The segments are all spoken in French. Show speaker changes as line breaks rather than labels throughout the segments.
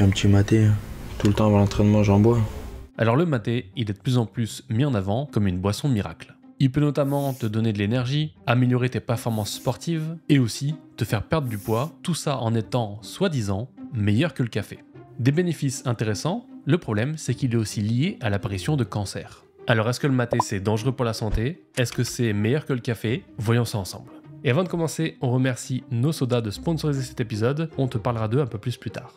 fais un petit maté. Tout le temps avant l'entraînement, j'en bois.
Alors le maté, il est de plus en plus mis en avant comme une boisson miracle. Il peut notamment te donner de l'énergie, améliorer tes performances sportives et aussi te faire perdre du poids, tout ça en étant, soi-disant, meilleur que le café. Des bénéfices intéressants, le problème c'est qu'il est aussi lié à l'apparition de cancer. Alors est-ce que le maté c'est dangereux pour la santé? Est-ce que c'est meilleur que le café? Voyons ça ensemble. Et avant de commencer, on remercie No Soda de sponsoriser cet épisode, on te parlera d'eux un peu plus tard.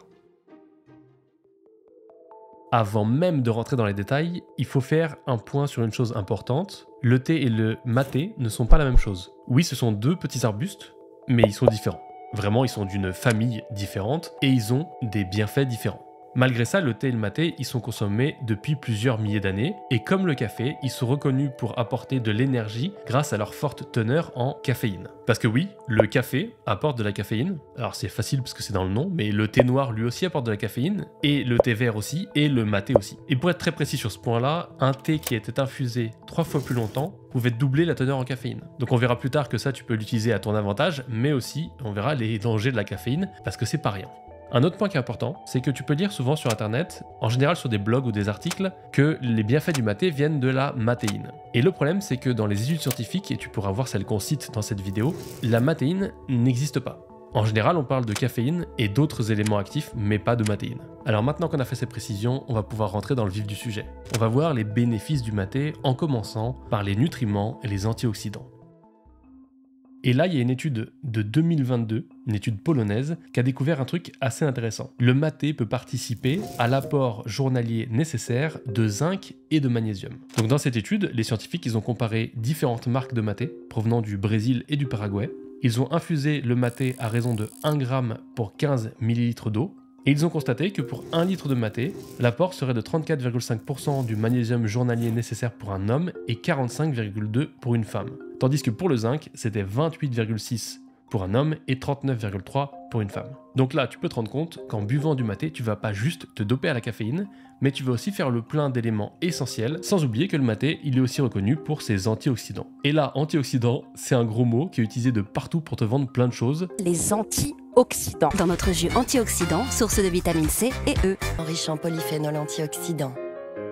Avant même de rentrer dans les détails, il faut faire un point sur une chose importante. Le thé et le maté ne sont pas la même chose. Oui, ce sont deux petits arbustes, mais ils sont différents. Vraiment, ils sont d'une famille différente et ils ont des bienfaits différents. Malgré ça, le thé et le maté, ils sont consommés depuis plusieurs milliers d'années et comme le café, ils sont reconnus pour apporter de l'énergie grâce à leur forte teneur en caféine. Parce que oui, le café apporte de la caféine, alors c'est facile parce que c'est dans le nom, mais le thé noir lui aussi apporte de la caféine, et le thé vert aussi, et le maté aussi. Et pour être très précis sur ce point-là, un thé qui était infusé 3 fois plus longtemps pouvait doubler la teneur en caféine. Donc on verra plus tard que ça tu peux l'utiliser à ton avantage, mais aussi on verra les dangers de la caféine, parce que c'est pas rien. Un autre point qui est important, c'est que tu peux lire souvent sur internet, en général sur des blogs ou des articles, que les bienfaits du maté viennent de la matéine. Et le problème, c'est que dans les études scientifiques, et tu pourras voir celle qu'on cite dans cette vidéo, la matéine n'existe pas. En général, on parle de caféine et d'autres éléments actifs, mais pas de matéine. Alors maintenant qu'on a fait ces précisions, on va pouvoir rentrer dans le vif du sujet. On va voir les bénéfices du maté en commençant par les nutriments et les antioxydants. Et là, il y a une étude de 2022, une étude polonaise, qui a découvert un truc assez intéressant. Le maté peut participer à l'apport journalier nécessaire de zinc et de magnésium. Donc dans cette étude, les scientifiques ils ont comparé différentes marques de maté provenant du Brésil et du Paraguay. Ils ont infusé le maté à raison de 1 g pour 15 ml d'eau. Et ils ont constaté que pour 1 litre de maté, l'apport serait de 34,5% du magnésium journalier nécessaire pour un homme et 45,2% pour une femme. Tandis que pour le zinc, c'était 28,6% pour un homme et 39,3% pour une femme. Donc là, tu peux te rendre compte qu'en buvant du maté, tu vas pas juste te doper à la caféine, mais tu vas aussi faire le plein d'éléments essentiels, sans oublier que le maté, il est aussi reconnu pour ses antioxydants. Et là, antioxydants, c'est un gros mot qui est utilisé de partout pour te vendre plein de choses.
Les antioxydants. Dans notre jus antioxydant, source de vitamine C et E.
Enrichi en polyphénol antioxydants.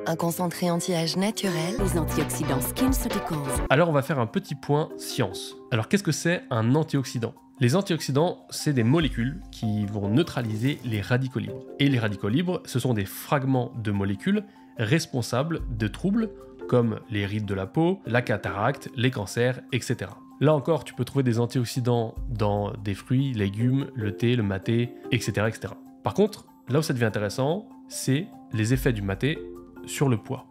Un concentré anti-âge naturel.
Les antioxydants SkinCeuticals.
Alors on va faire un petit point science. Alors qu'est-ce que c'est un antioxydant? Les antioxydants, c'est des molécules qui vont neutraliser les radicaux libres. Et les radicaux libres, ce sont des fragments de molécules responsables de troubles comme les rides de la peau, la cataracte, les cancers, etc. Là encore, tu peux trouver des antioxydants dans des fruits, légumes, le thé, le maté, etc., etc. Par contre, là où ça devient intéressant, c'est les effets du maté sur le poids.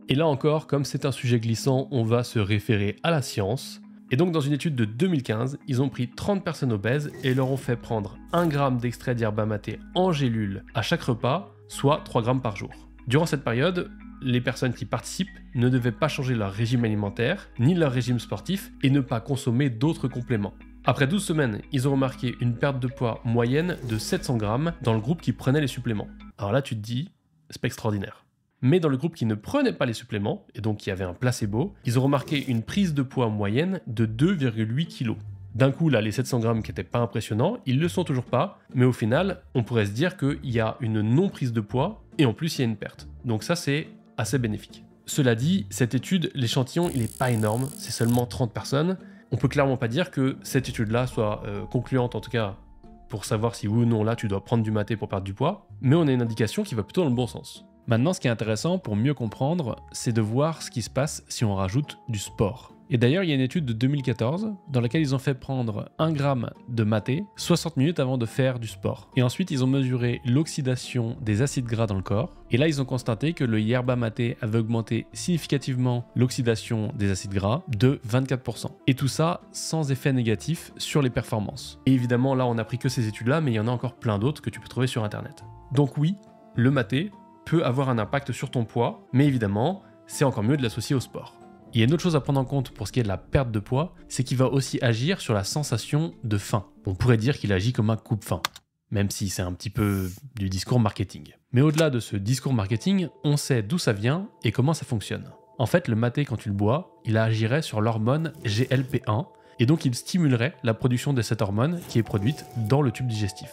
Et là encore, comme c'est un sujet glissant, on va se référer à la science. Et donc dans une étude de 2015, ils ont pris 30 personnes obèses et leur ont fait prendre 1 g d'extrait d'yerba maté en gélule à chaque repas, soit 3 g par jour. Durant cette période, les personnes qui participent ne devaient pas changer leur régime alimentaire, ni leur régime sportif, et ne pas consommer d'autres compléments. Après 12 semaines, ils ont remarqué une perte de poids moyenne de 700 g dans le groupe qui prenait les suppléments. Alors là, tu te dis, c'est pas extraordinaire. Mais dans le groupe qui ne prenait pas les suppléments, et donc qui avait un placebo, ils ont remarqué une prise de poids moyenne de 2,8 kg. D'un coup, là, les 700 g qui n'étaient pas impressionnants, ils ne le sont toujours pas, mais au final, on pourrait se dire qu'il y a une non-prise de poids, et en plus, il y a une perte. Donc ça, c'est assez bénéfique. Cela dit, cette étude, l'échantillon, il n'est pas énorme, c'est seulement 30 personnes. On peut clairement pas dire que cette étude-là soit concluante, en tout cas, pour savoir si oui ou non, là, tu dois prendre du maté pour perdre du poids, mais on a une indication qui va plutôt dans le bon sens. Maintenant, ce qui est intéressant pour mieux comprendre, c'est de voir ce qui se passe si on rajoute du sport. Et d'ailleurs, il y a une étude de 2014 dans laquelle ils ont fait prendre 1 g de maté 60 minutes avant de faire du sport. Et ensuite, ils ont mesuré l'oxydation des acides gras dans le corps. Et là, ils ont constaté que le yerba maté avait augmenté significativement l'oxydation des acides gras de 24%. Et tout ça sans effet négatif sur les performances. Et évidemment, là, on n'a pris que ces études-là, mais il y en a encore plein d'autres que tu peux trouver sur Internet. Donc oui, le maté peut avoir un impact sur ton poids, mais évidemment, c'est encore mieux de l'associer au sport. Il y a une autre chose à prendre en compte pour ce qui est de la perte de poids, c'est qu'il va aussi agir sur la sensation de faim. On pourrait dire qu'il agit comme un coupe-faim, même si c'est un petit peu du discours marketing. Mais au-delà de ce discours marketing, on sait d'où ça vient et comment ça fonctionne. En fait, le maté, quand tu le bois, il agirait sur l'hormone GLP-1, et donc il stimulerait la production de cette hormone qui est produite dans le tube digestif.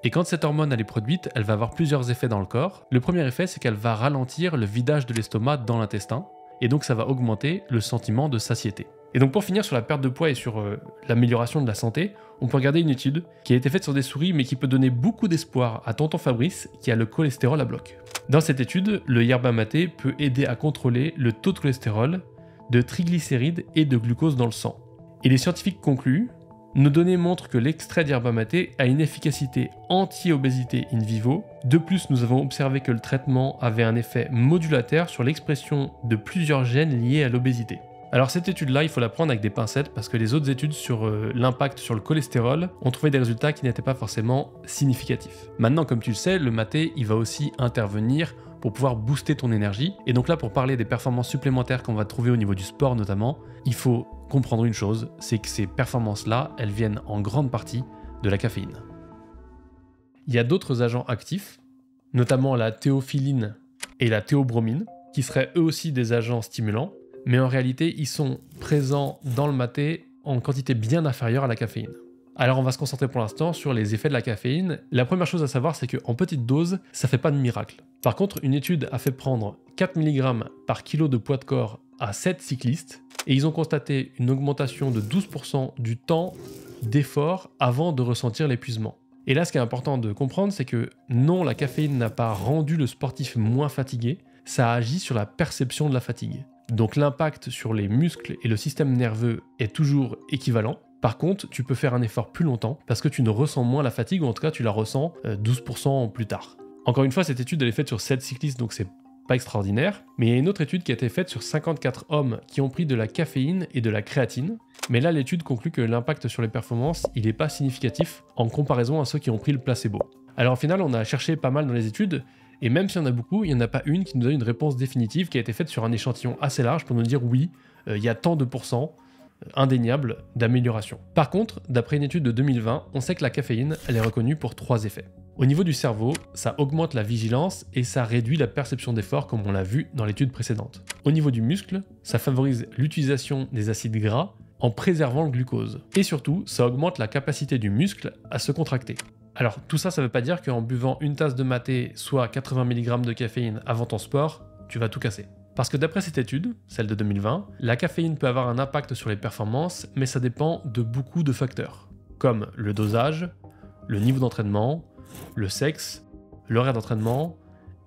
Et quand cette hormone elle est produite, elle va avoir plusieurs effets dans le corps. Le premier effet, c'est qu'elle va ralentir le vidage de l'estomac dans l'intestin, et donc ça va augmenter le sentiment de satiété. Et donc pour finir sur la perte de poids et sur l'amélioration de la santé, on peut regarder une étude qui a été faite sur des souris mais qui peut donner beaucoup d'espoir à tonton Fabrice qui a le cholestérol à bloc. Dans cette étude, le yerba maté peut aider à contrôler le taux de cholestérol, de triglycérides et de glucose dans le sang. Et les scientifiques concluent, nos données montrent que l'extrait d'yerba maté a une efficacité anti-obésité in vivo. De plus, nous avons observé que le traitement avait un effet modulateur sur l'expression de plusieurs gènes liés à l'obésité. Alors cette étude-là, il faut la prendre avec des pincettes parce que les autres études sur l'impact sur le cholestérol ont trouvé des résultats qui n'étaient pas forcément significatifs. Maintenant, comme tu le sais, le maté, il va aussi intervenir pour pouvoir booster ton énergie. Et donc là, pour parler des performances supplémentaires qu'on va trouver au niveau du sport notamment, il faut comprendre une chose, c'est que ces performances-là, elles viennent en grande partie de la caféine. Il y a d'autres agents actifs, notamment la théophyline et la théobromine, qui seraient eux aussi des agents stimulants, mais en réalité, ils sont présents dans le maté en quantité bien inférieure à la caféine. Alors on va se concentrer pour l'instant sur les effets de la caféine. La première chose à savoir, c'est qu'en petite dose, ça fait pas de miracle. Par contre, une étude a fait prendre 4 mg par kilo de poids de corps à 7 cyclistes, et ils ont constaté une augmentation de 12% du temps d'effort avant de ressentir l'épuisement. Et là, ce qui est important de comprendre, c'est que non, la caféine n'a pas rendu le sportif moins fatigué, ça agit sur la perception de la fatigue. Donc l'impact sur les muscles et le système nerveux est toujours équivalent. Par contre, tu peux faire un effort plus longtemps parce que tu ne ressens moins la fatigue, ou en tout cas tu la ressens 12% plus tard. Encore une fois, cette étude elle est faite sur 7 cyclistes, donc c'est pas extraordinaire. Mais il y a une autre étude qui a été faite sur 54 hommes qui ont pris de la caféine et de la créatine. Mais là, l'étude conclut que l'impact sur les performances, il n'est pas significatif en comparaison à ceux qui ont pris le placebo. Alors au final, on a cherché pas mal dans les études, et même s'il y en a beaucoup, il n'y en a pas une qui nous donne une réponse définitive qui a été faite sur un échantillon assez large pour nous dire oui, il y a tant de pourcents indéniables d'amélioration. Par contre, d'après une étude de 2020, on sait que la caféine, elle est reconnue pour 3 effets. Au niveau du cerveau, ça augmente la vigilance et ça réduit la perception d'effort comme on l'a vu dans l'étude précédente. Au niveau du muscle, ça favorise l'utilisation des acides gras en préservant le glucose. Et surtout, ça augmente la capacité du muscle à se contracter. Alors tout ça, ça veut pas dire qu'en buvant une tasse de maté, soit 80 mg de caféine avant ton sport, tu vas tout casser. Parce que d'après cette étude, celle de 2020, la caféine peut avoir un impact sur les performances, mais ça dépend de beaucoup de facteurs, comme le dosage, le niveau d'entraînement, le sexe, l'horaire d'entraînement,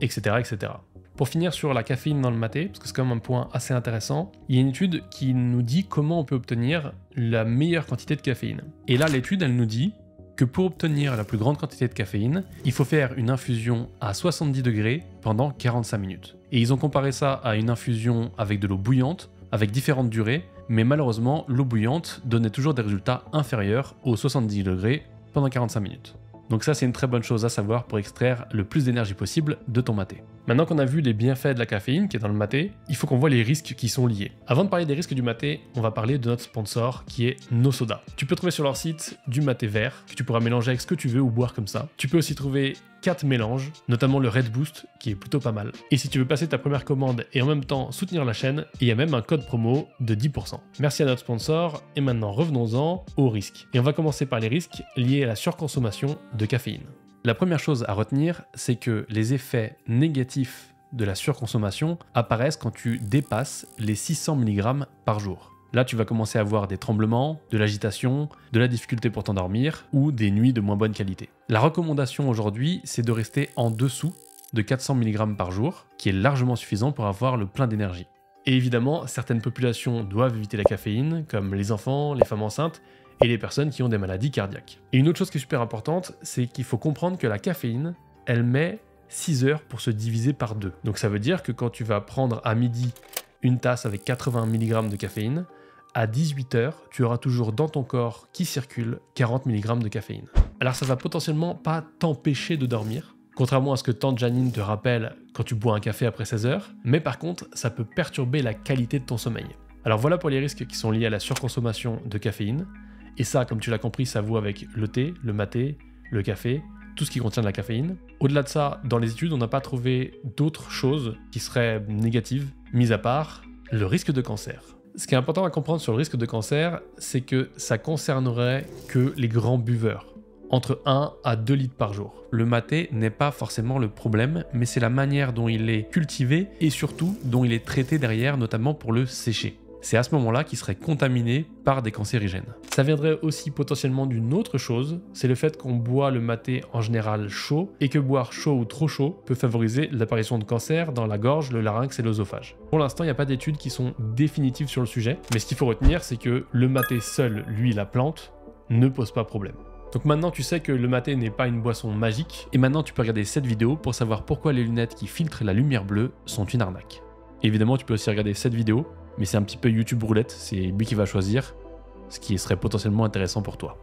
etc., etc. Pour finir sur la caféine dans le maté, parce que c'est quand même un point assez intéressant, il y a une étude qui nous dit comment on peut obtenir la meilleure quantité de caféine. Et là, l'étude, elle nous dit que pour obtenir la plus grande quantité de caféine, il faut faire une infusion à 70 degrés pendant 45 minutes. Et ils ont comparé ça à une infusion avec de l'eau bouillante, avec différentes durées, mais malheureusement, l'eau bouillante donnait toujours des résultats inférieurs aux 70 degrés pendant 45 minutes. Donc ça, c'est une très bonne chose à savoir pour extraire le plus d'énergie possible de ton maté. Maintenant qu'on a vu les bienfaits de la caféine qui est dans le maté, il faut qu'on voit les risques qui sont liés. Avant de parler des risques du maté, on va parler de notre sponsor qui est NoSoda. Tu peux trouver sur leur site du maté vert que tu pourras mélanger avec ce que tu veux ou boire comme ça. Tu peux aussi trouver 4 mélanges, notamment le Red Boost qui est plutôt pas mal. Et si tu veux passer ta première commande et en même temps soutenir la chaîne, il y a même un code promo de 10%. Merci à notre sponsor et maintenant revenons-en aux risques. Et on va commencer par les risques liés à la surconsommation de caféine. La première chose à retenir, c'est que les effets négatifs de la surconsommation apparaissent quand tu dépasses les 600 mg par jour. Là, tu vas commencer à avoir des tremblements, de l'agitation, de la difficulté pour t'endormir ou des nuits de moins bonne qualité. La recommandation aujourd'hui, c'est de rester en dessous de 400 mg par jour, qui est largement suffisant pour avoir le plein d'énergie. Et évidemment, certaines populations doivent éviter la caféine, comme les enfants, les femmes enceintes, et les personnes qui ont des maladies cardiaques. Et une autre chose qui est super importante, c'est qu'il faut comprendre que la caféine, elle met 6 heures pour se diviser par 2. Donc ça veut dire que quand tu vas prendre à midi une tasse avec 80 mg de caféine, à 18 heures, tu auras toujours dans ton corps qui circule 40 mg de caféine. Alors ça va potentiellement pas t'empêcher de dormir, contrairement à ce que tante Janine te rappelle quand tu bois un café après 16 heures, mais par contre, ça peut perturber la qualité de ton sommeil. Alors voilà pour les risques qui sont liés à la surconsommation de caféine. Et ça, comme tu l'as compris, ça vaut avec le thé, le maté, le café, tout ce qui contient de la caféine. Au-delà de ça, dans les études, on n'a pas trouvé d'autres choses qui seraient négatives, mis à part le risque de cancer. Ce qui est important à comprendre sur le risque de cancer, c'est que ça concernerait que les grands buveurs. entre 1 à 2 litres par jour. Le maté n'est pas forcément le problème, mais c'est la manière dont il est cultivé et surtout dont il est traité derrière, notamment pour le sécher. C'est à ce moment-là qu'il serait contaminé par des cancérigènes. Ça viendrait aussi potentiellement d'une autre chose, c'est le fait qu'on boit le maté en général chaud et que boire chaud ou trop chaud peut favoriser l'apparition de cancer dans la gorge, le larynx et l'œsophage. Pour l'instant, il n'y a pas d'études qui sont définitives sur le sujet, mais ce qu'il faut retenir, c'est que le maté seul, lui la plante, ne pose pas problème. Donc maintenant tu sais que le maté n'est pas une boisson magique, et maintenant tu peux regarder cette vidéo pour savoir pourquoi les lunettes qui filtrent la lumière bleue sont une arnaque. Évidemment tu peux aussi regarder cette vidéo, mais c'est un petit peu YouTube roulette, c'est lui qui va choisir ce qui serait potentiellement intéressant pour toi.